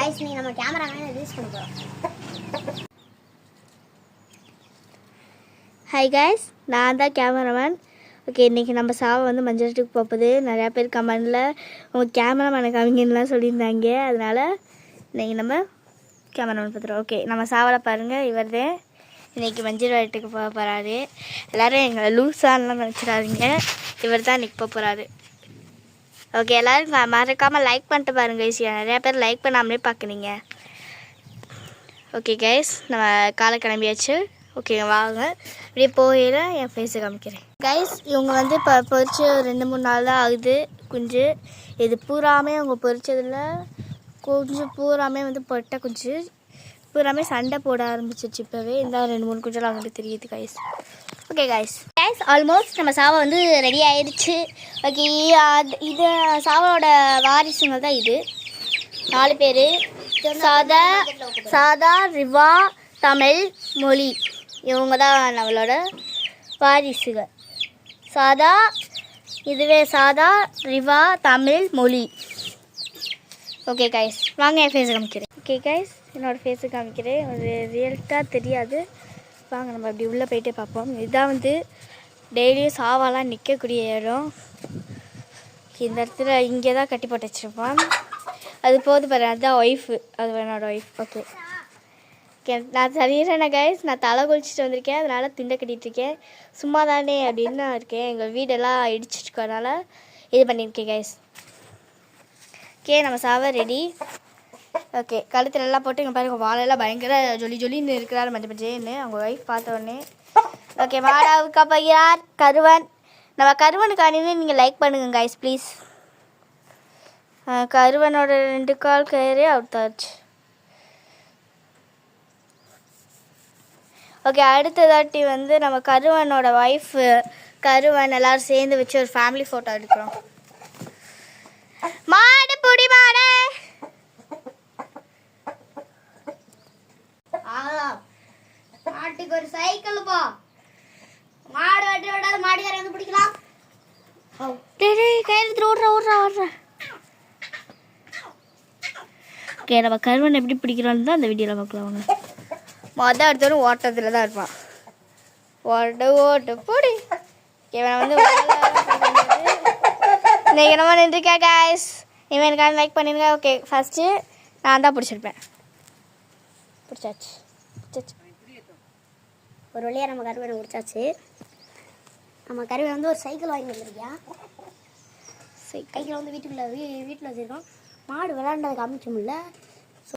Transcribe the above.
Guys நீ நம்ம கேமராமேனை release பண்ண போறோம். ஹாய் गाइस நான் தான் கேமராமேன். ஓகே இன்றைக்கி நம்ம சாவை வந்து மஞ்சட்டுக்கு போகுது. நிறையா பேர் கமெண்டில் உங்கள் கேமராமேனை காமிங்கன்னுலாம் சொல்லியிருந்தாங்க. அதனால் இன்றைக்கி நம்ம கேமராமேன் பார்த்துருவோம். ஓகே நம்ம சாவலை பாருங்கள், இவர் தான் இன்றைக்கி மஞ்சள் வயட்டுக்கு போக போகிறாரு. எல்லோரும் எங்களை லூஸானலாம் நினச்சிடாதீங்க, இவர் தான் இன்றைக்கி போக போகிறாரு. ஓகே எல்லோரும் மறக்காமல் லைக் பண்ணிட்டு பாருங்கள். ஈஸியாக நிறையா பேர் லைக் பண்ணாமலே பார்க்குறீங்க. ஓகே கைஸ் நம்ம காலை கிளம்பியாச்சு. ஓகே வாங்க இப்படியே போகையில் என் ஃபேஸை காமிக்கிறேன். கைஸ் இவங்க வந்து இப்போ பொரிச்சு 2-3 நாள் தான் ஆகுது குஞ்சு. இது பூராமே அவங்க பொரிச்சதில் கொஞ்சம் பூராமே வந்து பொட்டை குஞ்சு பூராமே சண்டை போட ஆரம்பிச்சிச்சு. இப்போவே இந்த 2-3 குஞ்செல்லாம் அவங்கள்ட்ட தெரியுது கைஸ். ஓகே கைஸ் ஆல்மோஸ்ட் நம்ம சாவை வந்து ரெடி ஆயிடுச்சு. ஓகே இது சாவோட வாரிசுங்க தான் இது 4 பேர். சாதா ரிவா தமிழ் மொழி இவங்க தான் நம்மளோட வாரிசுகள். இதுவே சாதா ரிவா தமிழ் மொழி. ஓகே கைஸ் வாங்க என் ஃபேஸை காமிக்கிறேன். ஓகே கைஸ் என்னோடய ஃபேஸை காமிக்கிறேன். ஒரு ரியல்ட்டாக தெரியாது, வாங்க நம்ம அப்படி உள்ளே போயிட்டே பார்ப்போம். இதுதான் வந்து டெய்லியும் சாவாலாம் நிற்கக்கூடிய இடம். இந்த இடத்துல இங்கே தான் கட்டி போட்டு வச்சுருப்பான். அது போது பாரு, அதுதான் ஒய்ஃபு, அது என்னோடய ஒய்ஃப். ஓகே நான் சரியிறேண்ணா கைஸ், நான் தலை குளிச்சுட்டு வந்திருக்கேன், அதனால் திண்டை கட்டிகிட்ருக்கேன். சும்மா தானே அப்படின்னு நான் இருக்கேன். எங்கள் வீடெல்லாம் இடிச்சிட்ருக்கனால இது பண்ணியிருக்கேன் கைஸ். ஓகே நம்ம சாவை ரெடி. ஓகே கழுத்தில் எல்லாம் போட்டு இங்கே பாருங்கள், வாழெல்லாம் பயங்கர ஜொலின்னு இருக்கிறாரு மஞ்சள் மஞ்சேன்னு அவங்க ஒய்ஃப் பார்த்த உடனே. ஓகே வாடாவுக்கா பையார் கருவன். நம்ம கருவனுக்கானே நீங்கள் லைக் பண்ணுங்கள் கைஸ் ப்ளீஸ். கருவனோட 2 கால் கயிறே அவுத்தாச்சு. ஓகே அடுத்ததாட்டி வந்து நம்ம கருவனோட ஒய்ஃபு கருவன் எல்லோரும் சேர்ந்து வச்சு ஒரு ஃபேமிலி ஃபோட்டோ எடுக்கிறோம். மாடு புடி மாடு. மாட்டுக்கு ஒரு சைக்கிள் போ. மாடு வெட்டி விடாத, மாடுகார வந்து பிடிக்கலாம். கையில் ஓடுறா. ஓகே நம்ம கருவன் எப்படி பிடிக்கிறோன்னு தான் அந்த வீடியோவில் பார்க்கலாம். அவங்க மொதல் எடுத்தவரும் ஓட்டத்தில் தான் இருப்பான். ஓட்டு போடி. இவனை வந்து இன்றைக்கி நம்ம நின்றுருக்கேன் கைஸ். இவனுக்கான லைக் பண்ணிருங்க. ஓகே ஃபஸ்ட்டு நான் தான் பிடிச்சிருப்பேன். பிடிச்சாச்சு. ஒரு வழியாக நம்ம கருவனை பிடிச்சாச்சு. நம்ம கருவை வந்து ஒரு சைக்கிள் வாங்கி வந்துருக்கியா? சைக்கிள் வந்து வீட்டில் வச்சுருக்கோம். மாடு விளாண்டதுக்கு அமைச்சோம்ல,